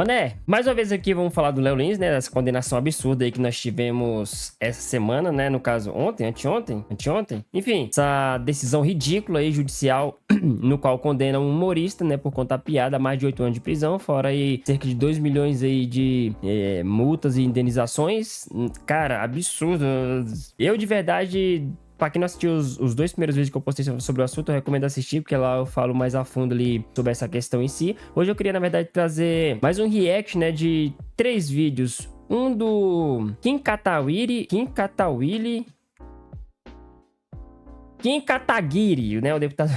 Mané, mais uma vez aqui vamos falar do Léo Lins, né? Dessa condenação absurda aí que nós tivemos essa semana, né? No caso, anteontem. Enfim, essa decisão ridícula aí, judicial, no qual condena um humorista, né? Por contar piada a mais de 8 anos de prisão, fora aí cerca de 2 milhões aí de multas e indenizações. Cara, absurdo. Eu, de verdade... Pra quem não assistiu os 2 primeiros vídeos que eu postei sobre o assunto, eu recomendo assistir, porque lá eu falo mais a fundo ali sobre essa questão em si. Hoje eu queria, na verdade, trazer mais um react, né, de 3 vídeos. Um do Kim Kataguiri, né? O deputado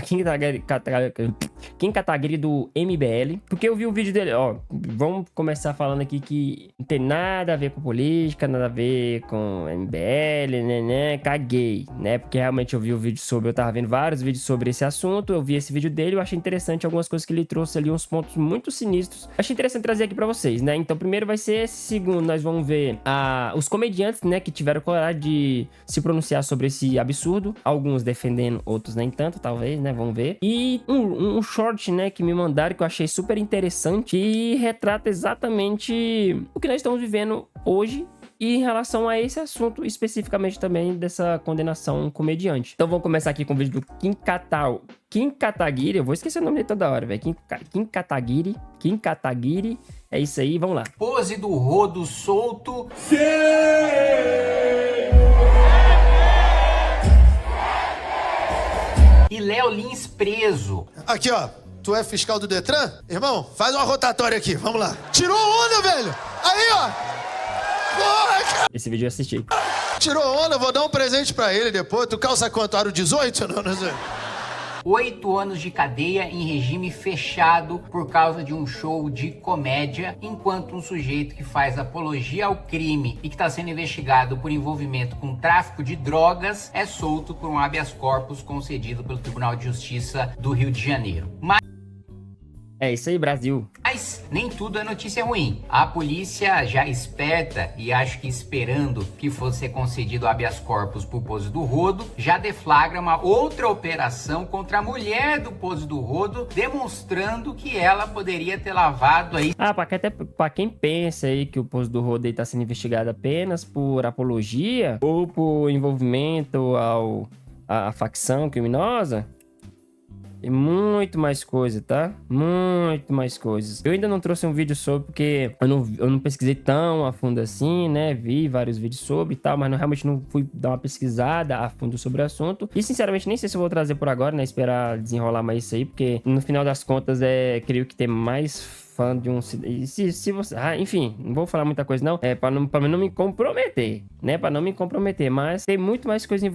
Kim Kataguiri do MBL. Porque eu vi o vídeo dele, ó. Vamos começar falando aqui que não tem nada a ver com política, nada a ver com MBL, né? Caguei, né? Porque realmente eu vi o vídeo sobre... Eu tava vendo vários vídeos sobre esse assunto. Eu vi esse vídeo dele, eu achei interessante algumas coisas que ele trouxe ali, uns pontos muito sinistros. Achei interessante trazer aqui pra vocês, né? Então, primeiro vai ser esse. Segundo, nós vamos ver os comediantes, né? Que tiveram coragem de se pronunciar sobre esse absurdo. Alguns defendendo, outros nem tanto, talvez, né? Vamos ver. E um short, né, que me mandaram, que eu achei super interessante e retrata exatamente o que nós estamos vivendo hoje e em relação a esse assunto, especificamente também dessa condenação comediante. Então vamos começar aqui com o vídeo do Kim Kataguiri, eu vou esquecer o nome dele toda hora, velho. Kim Kataguiri, é isso aí, vamos lá. Pose do rodo solto. Sim! E Léo Lins preso. Aqui, ó. Tu é fiscal do Detran? Irmão, faz uma rotatória aqui. Vamos lá. Tirou onda, velho. Aí, ó. Porra, cara. Esse vídeo eu assisti. Tirou onda, vou dar um presente pra ele depois. Tu calça quanto? Aro 18? Não sei. 8 anos de cadeia em regime fechado por causa de um show de comédia, enquanto um sujeito que faz apologia ao crime e que está sendo investigado por envolvimento com tráfico de drogas é solto por um habeas corpus concedido pelo Tribunal de Justiça do Rio de Janeiro. É isso aí, Brasil. Mas nem tudo é notícia ruim. A polícia, já esperta e acho que esperando que fosse ser concedido habeas corpus por Pose do Rodo, já deflagra uma outra operação contra a mulher do Pose do Rodo, demonstrando que ela poderia ter lavado aí. Pra quem pensa aí que o Pose do Rodo está sendo investigado apenas por apologia ou por envolvimento à facção criminosa, tem muito mais coisa, tá? Muito mais coisas. Eu ainda não trouxe um vídeo sobre, porque eu não pesquisei tão a fundo assim, né? Vi vários vídeos sobre e tal, mas realmente não fui dar uma pesquisada a fundo sobre o assunto. E, sinceramente, nem sei se eu vou trazer por agora, né? Esperar desenrolar mais isso aí, porque, no final das contas, creio que tem mais fã de um... Se você... enfim, não vou falar muita coisa, não. Pra não me comprometer, né? Pra não me comprometer. Mas tem muito mais coisa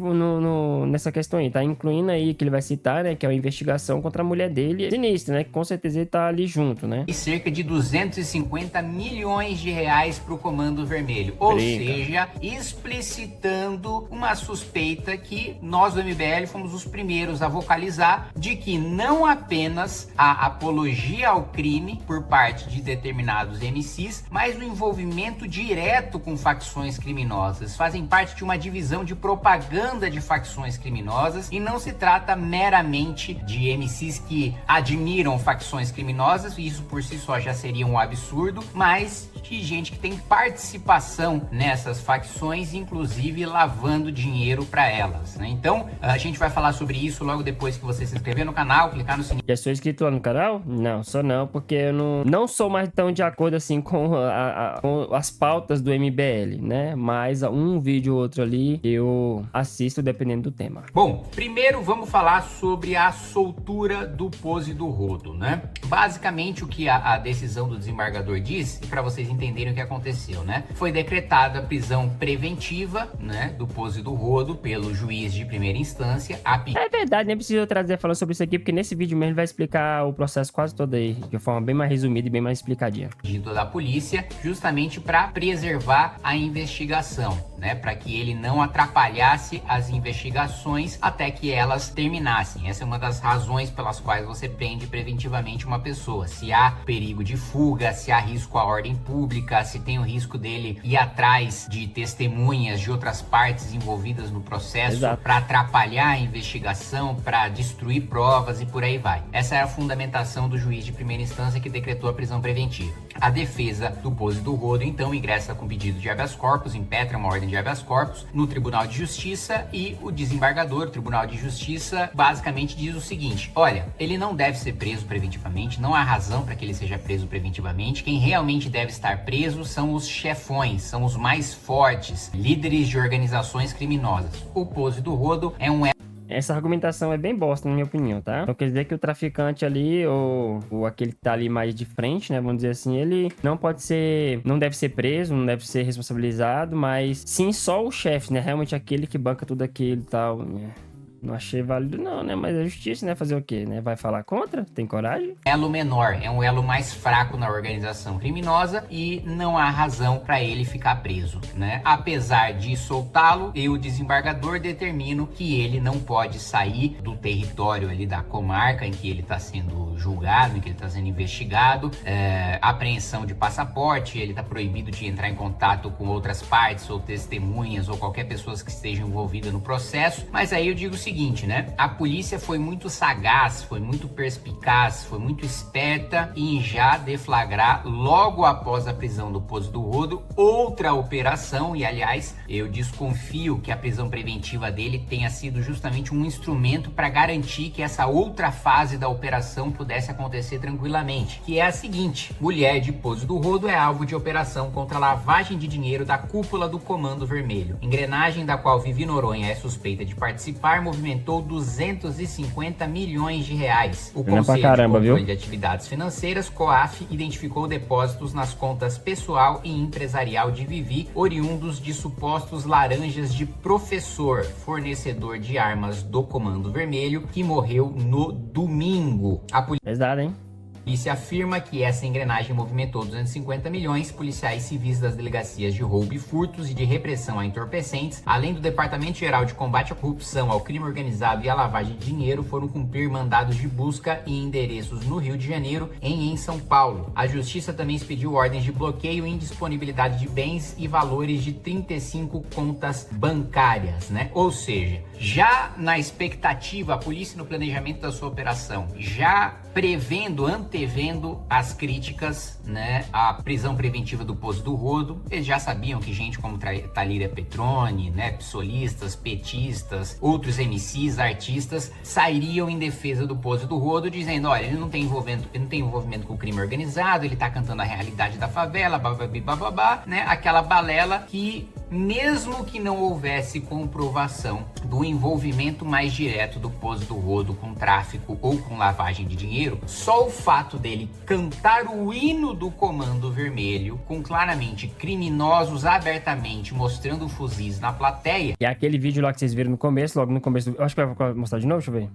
nessa questão aí, tá? Incluindo aí que ele vai citar, né? Que é a investigação contra a mulher dele. Sinistro, né? Que com certeza ele tá ali junto, né? E cerca de 250 milhões de reais pro Comando Vermelho. Ou seja, explicitando uma suspeita que nós do MBL fomos os primeiros a vocalizar de que não apenas a apologia ao crime por parte de determinados MCs, mas o envolvimento direto com facções criminosas. Fazem parte de uma divisão de propaganda de facções criminosas e não se trata meramente de MCs que admiram facções criminosas, e isso por si só já seria um absurdo, mas de gente que tem participação nessas facções, inclusive lavando dinheiro para elas, né? Então, a gente vai falar sobre isso logo depois que você se inscrever no canal, clicar no sininho. Já sou inscrito lá no canal? Não, só não, porque eu não sou mais tão de acordo assim com as pautas do MBL, né? Mas um vídeo ou outro ali eu assisto dependendo do tema. Bom, primeiro vamos falar sobre a soltura do Pose do Rodo, né? Basicamente o que a decisão do desembargador diz, para vocês entenderem o que aconteceu, né? Foi decretada a prisão preventiva, né, do Pose do Rodo pelo juiz de primeira instância. É verdade, nem preciso trazer falando sobre isso aqui, porque nesse vídeo mesmo vai explicar o processo quase todo aí, de forma bem mais resumida e bem mais explicadinha. Da polícia, justamente para preservar a investigação, né, para que ele não atrapalhasse as investigações até que elas terminassem. Essa é uma das razões pelas quais você prende preventivamente uma pessoa. Se há perigo de fuga, se há risco à ordem pública, se tem o risco dele ir atrás de testemunhas de outras partes envolvidas no processo para atrapalhar a investigação, para destruir provas e por aí vai. Essa é a fundamentação do juiz de primeira instância que decretou a prisão preventiva. A defesa do Pose do Rodo, então, ingressa com pedido de habeas corpus, impetra uma ordem de habeas corpus no Tribunal de Justiça e o desembargador, o Tribunal de Justiça, basicamente diz o seguinte: olha, ele não deve ser preso preventivamente, não há razão para que ele seja preso preventivamente. Quem realmente deve estar preso são os chefões, são os mais fortes, líderes de organizações criminosas. O Pose do Rodo é um... Essa argumentação é bem bosta, na minha opinião, tá? Então quer dizer que o traficante ali, ou aquele que tá ali mais de frente, né? Vamos dizer assim, ele não pode ser... Não deve ser preso, não deve ser responsabilizado, mas sim só o chefe, né? Realmente aquele que banca tudo aquilo e tal, né? Não achei válido não, né? Mas a justiça, né? Fazer o quê, né? Vai falar contra? Tem coragem? Elo menor, é um elo mais fraco na organização criminosa e não há razão para ele ficar preso, né? Apesar de soltá-lo, eu, desembargador, determino que ele não pode sair do território ali da comarca em que ele está sendo julgado, em que ele está sendo investigado. Apreensão de passaporte, ele está proibido de entrar em contato com outras partes ou testemunhas ou qualquer pessoa que esteja envolvida no processo. Mas aí eu digo o seguinte, né? A polícia foi muito sagaz, foi muito perspicaz, foi muito esperta em já deflagrar, logo após a prisão do Pose do Rodo, outra operação. E aliás, eu desconfio que a prisão preventiva dele tenha sido justamente um instrumento para garantir que essa outra fase da operação pudesse acontecer tranquilamente, que é a seguinte: mulher de Pose do Rodo é alvo de operação contra lavagem de dinheiro da cúpula do Comando Vermelho. Engrenagem da qual Vivi Noronha é suspeita de participar movimentou 250 milhões de reais. O Conselho de Controle de Atividades Financeiras, COAF, identificou depósitos nas contas pessoal e empresarial de Vivi, oriundos de supostos laranjas de professor, fornecedor de armas do Comando Vermelho, que morreu no domingo. Pesado, hein? A polícia afirma que essa engrenagem movimentou 250 milhões. Policiais civis das delegacias de roubo e furtos e de repressão a entorpecentes, além do Departamento Geral de Combate à Corrupção, ao Crime Organizado e à Lavagem de Dinheiro, foram cumprir mandados de busca e endereços no Rio de Janeiro e em São Paulo. A Justiça também expediu ordens de bloqueio e indisponibilidade de bens e valores de 35 contas bancárias, né? Ou seja, já na expectativa, a polícia no planejamento da sua operação, já prevendo, antevendo as críticas, né, à prisão preventiva do Pose do Rodo, eles já sabiam que gente como Thalíria Petroni, né, psolistas, petistas, outros MCs, artistas, sairiam em defesa do Pose do Rodo, dizendo: olha, ele não tem envolvimento com o crime organizado, ele tá cantando a realidade da favela, bababi, bababá, né, aquela balela que, mesmo que não houvesse comprovação do envolvimento mais direto do Pose do Rodo com tráfico ou com lavagem de dinheiro, só o fato dele cantar o hino do Comando Vermelho, com claramente criminosos abertamente mostrando fuzis na plateia. E aquele vídeo lá que vocês viram no começo, logo no começo, eu acho que vai mostrar de novo, deixa eu ver.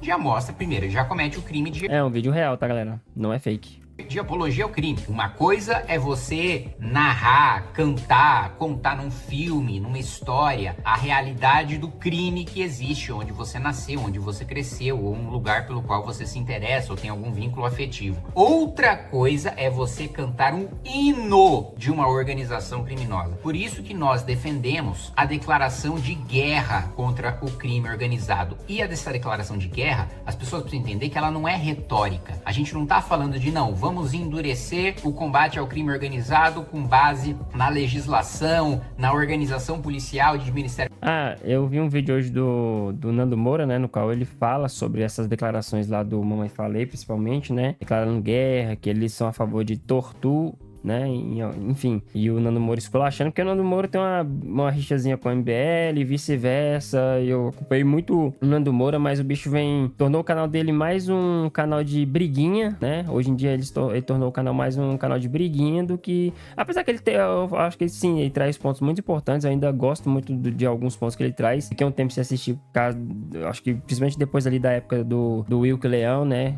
Já mostra, primeiro, já comete o crime de... É um vídeo real, tá, galera? Não é fake. De apologia ao crime. Uma coisa é você narrar, cantar, contar num filme, numa história, a realidade do crime que existe, onde você nasceu, onde você cresceu, ou um lugar pelo qual você se interessa ou tem algum vínculo afetivo. Outra coisa é você cantar um hino de uma organização criminosa. Por isso que nós defendemos a declaração de guerra contra o crime organizado. E essa declaração de guerra, as pessoas precisam entender que ela não é retórica. A gente não tá falando de, não, vamos endurecer o combate ao crime organizado com base na legislação, na organização policial de Ministério... Ah, eu vi um vídeo hoje do Nando Moura, né, no qual ele fala sobre essas declarações lá do Mamãe Falei, principalmente, né, declarando guerra, que eles são a favor de tortura, né, enfim, e o Nando Moura esculachando, porque o Nando Moura tem uma rixazinha com a MBL e vice-versa. Eu acompanhei muito o Nando Moura, mas o bicho tornou o canal dele mais um canal de briguinha, né, hoje em dia ele tornou o canal mais um canal de briguinha do que, apesar que eu acho que sim, ele traz pontos muito importantes. Eu ainda gosto muito de alguns pontos que ele traz, que é um tempo se assistir, acho que principalmente depois ali da época do Wilker Leão, né,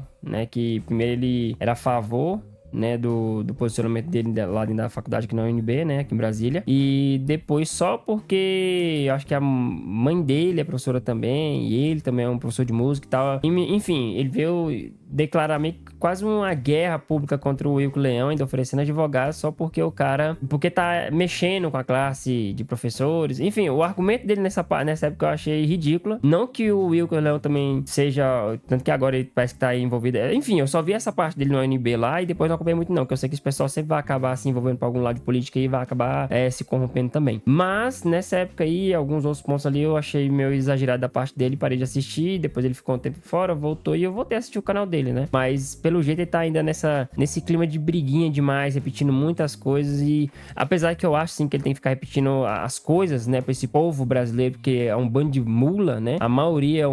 que primeiro ele era a favor, né, do posicionamento dele lá dentro da faculdade aqui na UNB, né, aqui em Brasília, e depois só porque eu acho que a mãe dele é professora também, e ele também é um professor de música e tal, enfim, ele veio declarar meio que quase uma guerra pública contra o Wilco Leão, ainda oferecendo advogado só porque o cara... Porque tá mexendo com a classe de professores. Enfim, o argumento dele nessa época eu achei ridícula. Não que o Wilco Leão também seja... Tanto que agora ele parece que tá aí envolvido. Enfim, eu só vi essa parte dele no UNB lá e depois não acompanhei muito não, porque eu sei que esse pessoal sempre vai acabar se envolvendo pra algum lado de política e vai acabar se corrompendo também. Mas, nessa época aí, alguns outros pontos ali eu achei meio exagerado da parte dele, parei de assistir, depois ele ficou um tempo fora, voltou e eu voltei a assistir o canal dele, né? Mas, pelo jeito, ele tá ainda nesse clima de briguinha demais, repetindo muitas coisas e, apesar que eu acho, sim, que ele tem que ficar repetindo as coisas, né, pra esse povo brasileiro, porque é um bando de mula, né? A maioria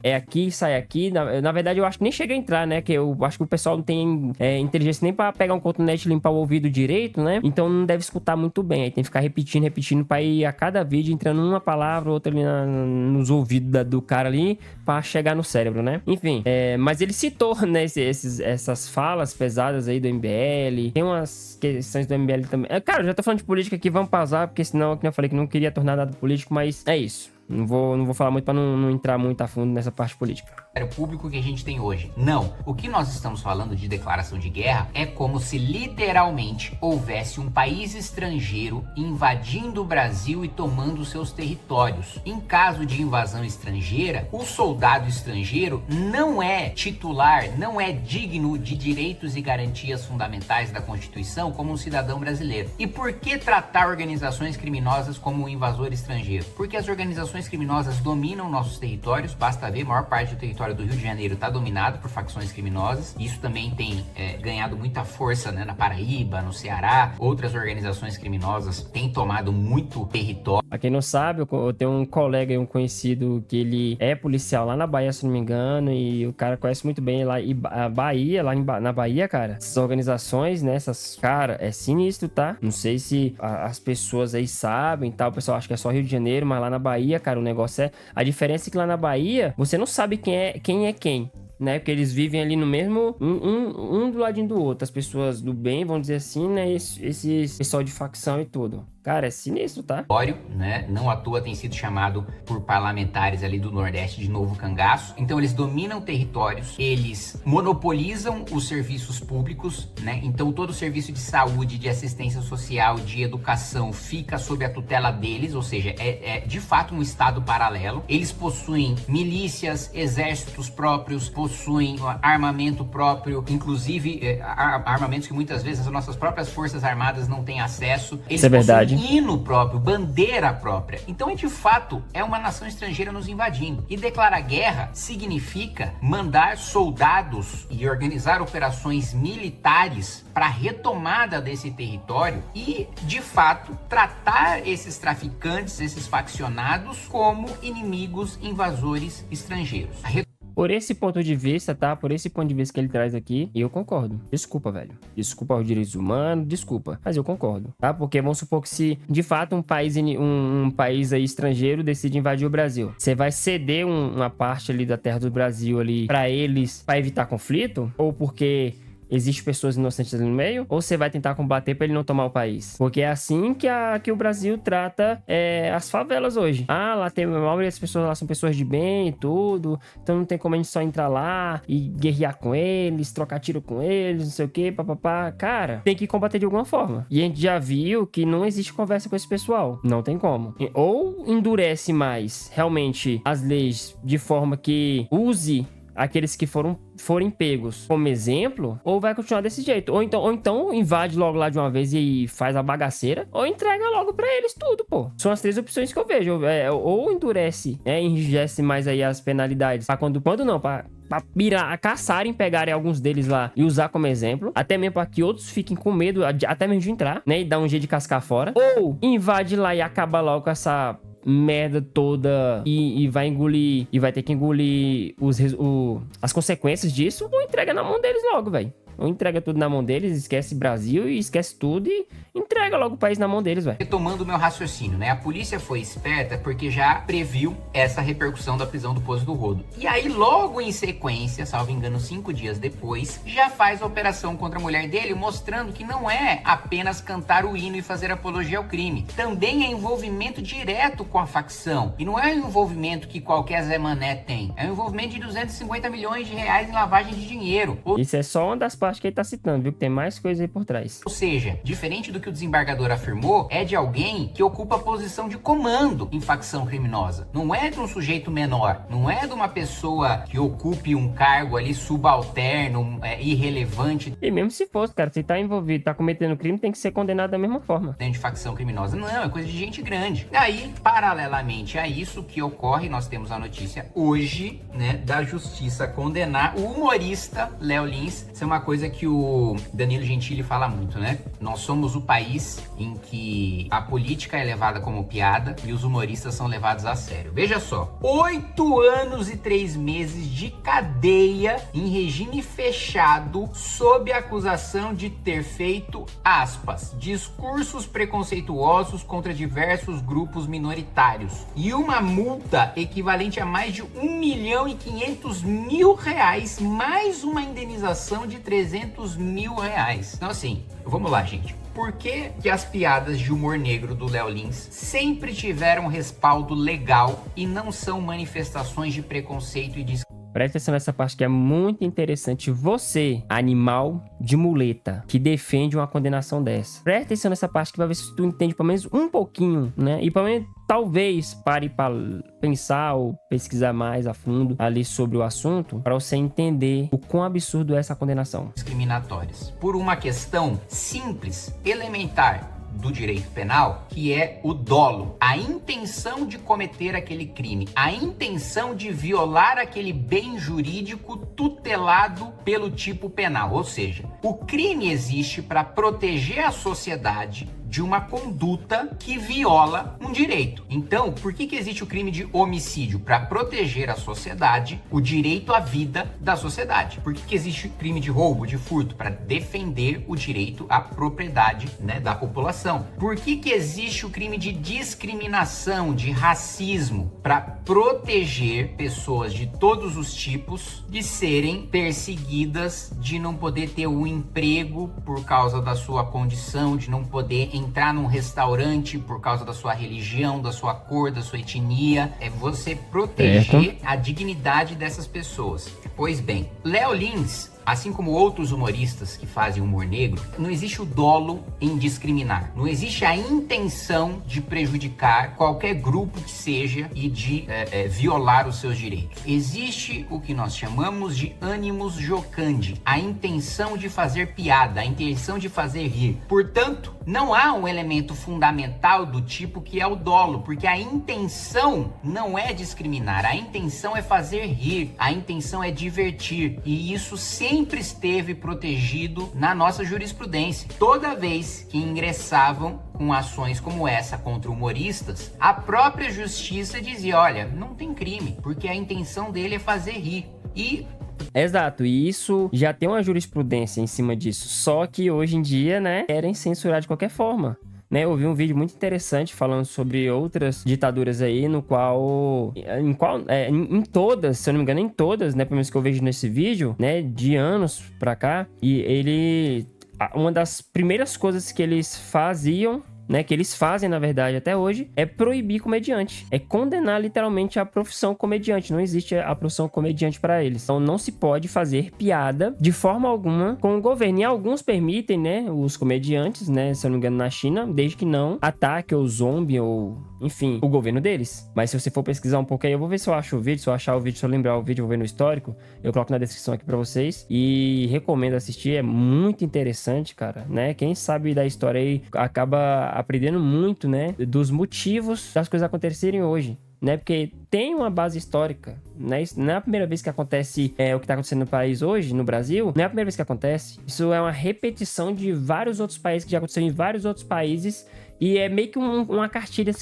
é aqui, sai aqui. Na verdade, eu acho que nem chega a entrar, né? Que eu acho que o pessoal não tem inteligência nem pra pegar um cotonete e limpar o ouvido direito, né? Então, não deve escutar muito bem. Aí tem que ficar repetindo pra ir a cada vídeo entrando uma palavra, outra ali nos ouvidos do cara ali, pra chegar no cérebro, né? Enfim, mas ele citou, né, essas falas pesadas aí do MBL. Tem umas questões do MBL também. Cara, eu já tô falando de política aqui, vamos pausar, porque senão, como eu falei, que não queria tornar nada político, mas é isso. Não vou falar muito pra não entrar muito a fundo nessa parte política. O público que a gente tem hoje. Não. O que nós estamos falando de declaração de guerra é como se literalmente houvesse um país estrangeiro invadindo o Brasil e tomando seus territórios. Em caso de invasão estrangeira, o soldado estrangeiro não é titular, não é digno de direitos e garantias fundamentais da Constituição como um cidadão brasileiro. E por que tratar organizações criminosas como um invasor estrangeiro? Porque as organizações criminosas dominam nossos territórios, basta ver, a maior parte do território do Rio de Janeiro está dominado por facções criminosas. Isso também tem ganhado muita força, né, na Paraíba, no Ceará. Outras organizações criminosas têm tomado muito território. Pra quem não sabe, eu tenho um colega e um conhecido que ele é policial lá na Bahia, se não me engano, e o cara conhece muito bem lá a Bahia, na Bahia, cara. Essas organizações, né, cara, é sinistro, tá? Não sei se as pessoas aí sabem, tá? O pessoal acha que é só Rio de Janeiro, mas lá na Bahia, cara, o negócio é... A diferença é que lá na Bahia, você não sabe quem é quem, né? Porque eles vivem ali no mesmo... Um do ladinho do outro. As pessoas do bem, vamos dizer assim, né? Esse pessoal de facção e tudo. Cara, é sinistro, tá? Né? Não à toa tem sido chamado por parlamentares ali do Nordeste de novo cangaço. Então eles dominam territórios, eles monopolizam os serviços públicos, né? Então todo o serviço de saúde, de assistência social, de educação fica sob a tutela deles, ou seja, é de fato um estado paralelo. Eles possuem milícias, exércitos próprios, possuem armamento próprio, inclusive armamentos que muitas vezes as nossas próprias forças armadas não têm acesso. Eles Isso é verdade. Hino próprio, bandeira própria. Então, de fato, é uma nação estrangeira nos invadindo. E declarar guerra significa mandar soldados e organizar operações militares para a retomada desse território e, de fato, tratar esses traficantes, esses faccionados, como inimigos invasores estrangeiros. Por esse ponto de vista, tá? Por esse ponto de vista que ele traz aqui, eu concordo. Desculpa, velho. Desculpa aos direitos humanos, desculpa. Mas eu concordo, tá? Porque vamos supor que se, de fato, um país aí estrangeiro decide invadir o Brasil, você vai ceder uma parte ali da terra do Brasil ali pra eles, pra evitar conflito? Ou porque... Existem pessoas inocentes ali no meio? Ou você vai tentar combater pra ele não tomar o país? Porque é assim que o Brasil trata as favelas hoje. Lá tem a maioria das pessoas lá são pessoas de bem e tudo. Então não tem como a gente só entrar lá e guerrear com eles, trocar tiro com eles, não sei o que, papapá. Cara, tem que combater de alguma forma. E a gente já viu que não existe conversa com esse pessoal. Não tem como. Ou endurece mais, realmente, as leis de forma que use aqueles que forem pegos como exemplo, ou vai continuar desse jeito. Ou então invade logo lá de uma vez e faz a bagaceira, ou entrega logo pra eles tudo, pô. São as três opções que eu vejo. Ou endurece, enrijece mais aí as penalidades. Pra quando não, pra caçarem, pegarem alguns deles lá e usar como exemplo, até mesmo para que outros fiquem com medo, até mesmo de entrar, né, e dar um jeito de cascar fora. Ou invade lá e acaba logo com essa merda toda e vai engolir, e vai ter que engolir as consequências disso, ou entrega na mão deles logo, velho. Ou entrega tudo na mão deles, esquece Brasil e esquece tudo e entrega logo o país na mão deles, velho. Retomando o meu raciocínio, né? A polícia foi esperta porque já previu essa repercussão da prisão do Poço do Rodo. E aí, logo em sequência, salvo engano, 5 dias depois, já faz a operação contra a mulher dele, mostrando que não é apenas cantar o hino e fazer apologia ao crime. Também é envolvimento direto com a facção. E não é um envolvimento que qualquer Zé Mané tem. É um envolvimento de 250 milhões de reais em lavagem de dinheiro. Isso é só uma das partes que ele tá citando, viu? Que tem mais coisa aí por trás. Ou seja, diferente do que o desembargador afirmou, é de alguém que ocupa a posição de comando em facção criminosa. Não é de um sujeito menor. Não é de uma pessoa que ocupe um cargo ali subalterno, irrelevante. E mesmo se fosse, cara, se tá envolvido, tá cometendo crime, tem que ser condenado da mesma forma. Dentro de facção criminosa. Não, é coisa de gente grande. Daí, paralelamente a isso que ocorre, nós temos a notícia hoje, né, da justiça condenar o humorista Léo Lins. Isso é uma coisa que o Danilo Gentili fala muito, né? Nós somos o país em que a política é levada como piada e os humoristas são levados a sério. Veja só, 8 anos e 3 meses de cadeia em regime fechado sob a acusação de ter feito, aspas, discursos preconceituosos contra diversos grupos minoritários e uma multa equivalente a mais de R$1.500.000 mais uma indenização de R$300.000. Então assim, vamos lá, gente. Por que as piadas de humor negro do Léo Lins sempre tiveram respaldo legal e não são manifestações de preconceito e discriminação? Presta atenção nessa parte que é muito interessante. Você, animal de muleta, que defende uma condenação dessa. Presta atenção nessa parte que vai ver se tu entende pelo menos um pouquinho, né? E pelo menos talvez pare para pensar ou pesquisar mais a fundo ali sobre o assunto para você entender o quão absurdo é essa condenação. Discriminatórias. Por uma questão simples, elementar do direito penal, que é o dolo, a intenção de cometer aquele crime, a intenção de violar aquele bem jurídico tutelado pelo tipo penal, ou seja, o crime existe para proteger a sociedade de uma conduta que viola um direito. Então, por que existe o crime de homicídio? Para proteger a sociedade, o direito à vida da sociedade. Por que existe o crime de roubo, de furto? Para defender o direito à propriedade, né, da população. Por que existe o crime de discriminação, de racismo? Para proteger pessoas de todos os tipos de serem perseguidas, de não poder ter um emprego por causa da sua condição, de não poder entrar num restaurante por causa da sua religião, da sua cor, da sua etnia. É você proteger a dignidade dessas pessoas. Pois bem, Léo Lins, assim como outros humoristas que fazem humor negro, não existe o dolo em discriminar. Não existe a intenção de prejudicar qualquer grupo que seja e de violar os seus direitos. Existe o que nós chamamos de animus jocandi, a intenção de fazer piada, a intenção de fazer rir. Portanto, não há um elemento fundamental do tipo que é o dolo, porque a intenção não é discriminar, a intenção é fazer rir, a intenção é divertir, e isso sempre esteve protegido na nossa jurisprudência. Toda vez que ingressavam com ações como essa contra humoristas, a própria justiça dizia, olha, não tem crime, porque a intenção dele é fazer rir. Exato, e isso já tem uma jurisprudência em cima disso, só que hoje em dia, né, querem censurar de qualquer forma. Né, eu vi um vídeo muito interessante falando sobre outras ditaduras aí, em todas, se eu não me engano, em todas, né, pelo menos que eu vejo nesse vídeo, né, de anos pra cá, e uma das primeiras coisas que eles faziam, né, que eles fazem, na verdade, até hoje, é proibir comediante. É condenar, literalmente, a profissão comediante. Não existe a profissão comediante para eles. Então, não se pode fazer piada de forma alguma com o governo. E alguns permitem, né, os comediantes, né, se eu não me engano, na China, desde que não ataque ou zombie ou, enfim, o governo deles. Mas se você for pesquisar um pouco aí, eu vou ver se eu acho o vídeo. Se eu achar o vídeo, se eu lembrar o vídeo, eu vou ver no histórico. Eu coloco na descrição aqui para vocês. E recomendo assistir. É muito interessante, cara, né? Quem sabe da história aí acaba aprendendo muito, né, dos motivos das coisas acontecerem hoje, né, porque tem uma base histórica, né, isso não é a primeira vez que acontece o que está acontecendo no país hoje, no Brasil, não é a primeira vez que acontece, isso é uma repetição de vários outros países que já aconteceu em vários outros países. E é meio que uma cartilha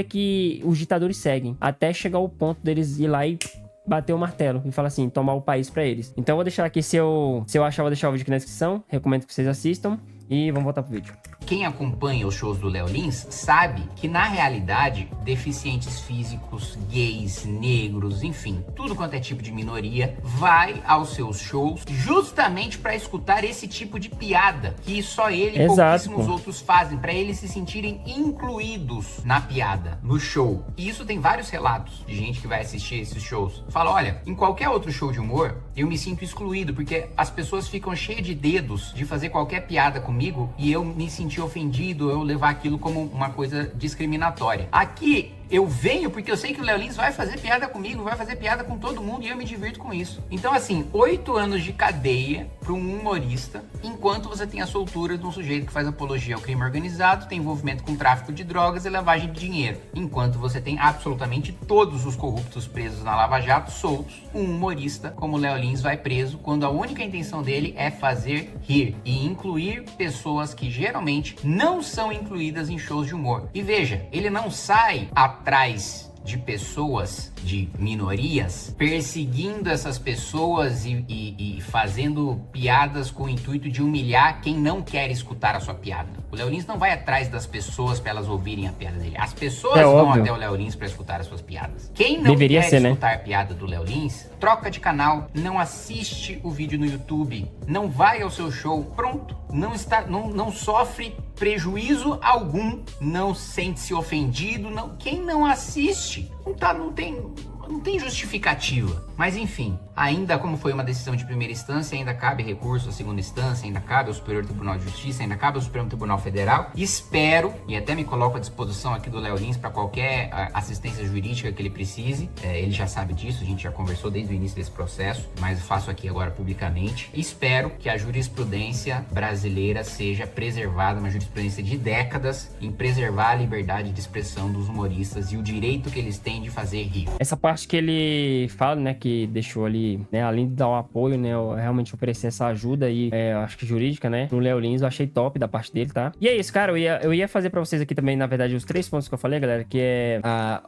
que os ditadores seguem, até chegar ao ponto deles ir lá e bater o martelo e falar assim, tomar o país pra eles. Então eu vou deixar aqui, se eu achar, eu vou deixar o vídeo aqui na descrição. Recomendo que vocês assistam. E vamos voltar pro vídeo. Quem acompanha os shows do Léo Lins sabe que, na realidade, deficientes físicos, gays, negros, enfim, tudo quanto é tipo de minoria, vai aos seus shows justamente para escutar esse tipo de piada que só ele e pouquíssimos outros fazem, para eles se sentirem incluídos na piada, no show. E isso tem vários relatos de gente que vai assistir esses shows. Fala, olha, em qualquer outro show de humor, eu me sinto excluído, porque as pessoas ficam cheias de dedos de fazer qualquer piada comigo e eu me senti ofendido, eu levar aquilo como uma coisa discriminatória. Aqui eu venho porque eu sei que o Léo Lins vai fazer piada comigo, vai fazer piada com todo mundo e eu me divirto com isso. Então assim, 8 anos de cadeia para um humorista, enquanto você tem a soltura de um sujeito que faz apologia ao crime organizado, tem envolvimento com tráfico de drogas e lavagem de dinheiro. Enquanto você tem absolutamente todos os corruptos presos na Lava Jato soltos, um humorista como o Léo Lins vai preso quando a única intenção dele é fazer rir e incluir pessoas que geralmente não são incluídas em shows de humor. E veja, ele não sai atrás de pessoas, de minorias, perseguindo essas pessoas e fazendo piadas com o intuito de humilhar quem não quer escutar a sua piada. O Léo Lins não vai atrás das pessoas para elas ouvirem a piada dele. As pessoas vão até o Léo Lins para escutar as suas piadas. Quem não quer escutar a piada do Léo Lins, troca de canal, não assiste o vídeo no YouTube, não vai ao seu show, pronto. Não sofre prejuízo algum, não sente-se ofendido, quem não assiste, não tem justificativa. Mas enfim, ainda como foi uma decisão de primeira instância, ainda cabe recurso à segunda instância, ainda cabe ao Superior Tribunal de Justiça, ainda cabe ao Supremo Tribunal Federal. Espero, e até me coloco à disposição aqui do Léo Lins para qualquer assistência jurídica que ele precise. Ele já sabe disso, a gente já conversou desde o início desse processo, mas faço aqui agora publicamente. Espero que a jurisprudência brasileira seja preservada, uma jurisprudência de décadas, em preservar a liberdade de expressão dos humoristas e o direito que eles têm de fazer rir. Essa parte que ele fala, né, que deixou ali, né, além de dar o apoio, né, realmente oferecer essa ajuda aí, acho que jurídica, né, no Léo Lins, eu achei top da parte dele, tá? E é isso, cara, eu ia fazer pra vocês aqui também, na verdade, os 3 pontos que eu falei, galera, que é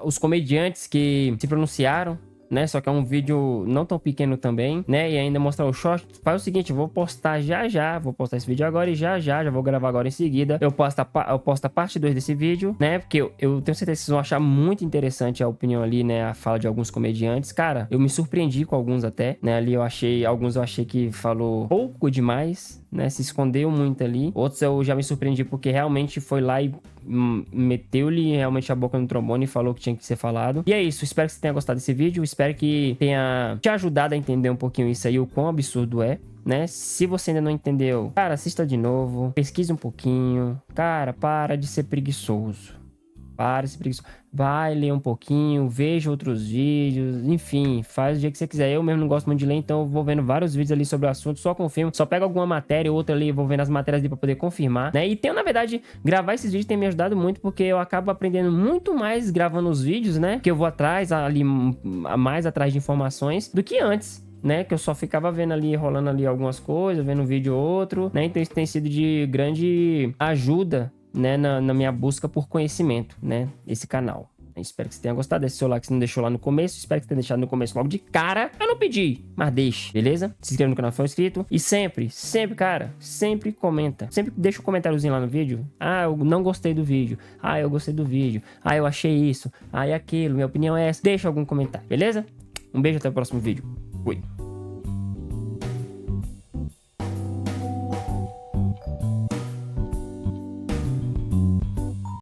os comediantes que se pronunciaram, né, só que é um vídeo não tão pequeno também, né, e ainda mostrar o short. Faz o seguinte, eu vou postar vou postar esse vídeo agora e já vou gravar agora em seguida, eu posto a parte 2 desse vídeo, né, porque eu tenho certeza que vocês vão achar muito interessante a opinião ali, né, a fala de alguns comediantes. Cara, eu me surpreendi com alguns até, né, ali alguns eu achei que falou pouco demais, né, se escondeu muito ali. Outros eu já me surpreendi porque realmente foi lá e meteu-lhe realmente a boca no trombone e falou o que tinha que ser falado. E é isso, espero que você tenha gostado desse vídeo, espero que tenha te ajudado a entender um pouquinho isso aí, o quão absurdo é, né? Se você ainda não entendeu, cara, assista de novo, pesquise um pouquinho, cara, para de ser preguiçoso. Vai ler um pouquinho, veja outros vídeos, enfim, faz o dia que você quiser. Eu mesmo não gosto muito de ler, então eu vou vendo vários vídeos ali sobre o assunto, só confirmo, só pego alguma matéria ou outra ali, vou vendo as matérias ali pra poder confirmar, né? E tenho, na verdade, gravar esses vídeos tem me ajudado muito, porque eu acabo aprendendo muito mais gravando os vídeos, né? Que eu vou atrás, ali, mais atrás de informações do que antes, né, que eu só ficava vendo ali, rolando ali algumas coisas, vendo um vídeo ou outro, né, então isso tem sido de grande ajuda, né, na minha busca por conhecimento, né, esse canal. Espero que você tenha gostado. Deixe seu like se não deixou lá no começo. Espero que você tenha deixado no começo logo de cara. Eu não pedi, mas deixe, beleza? Se inscreva no canal se for inscrito. E sempre, cara, sempre comenta. Sempre deixa um comentáriozinho lá no vídeo. Ah, eu não gostei do vídeo. Ah, eu gostei do vídeo. Ah, eu achei isso. Ah, e aquilo. Minha opinião é essa. Deixa algum comentário, beleza? Um beijo, até o próximo vídeo. Fui.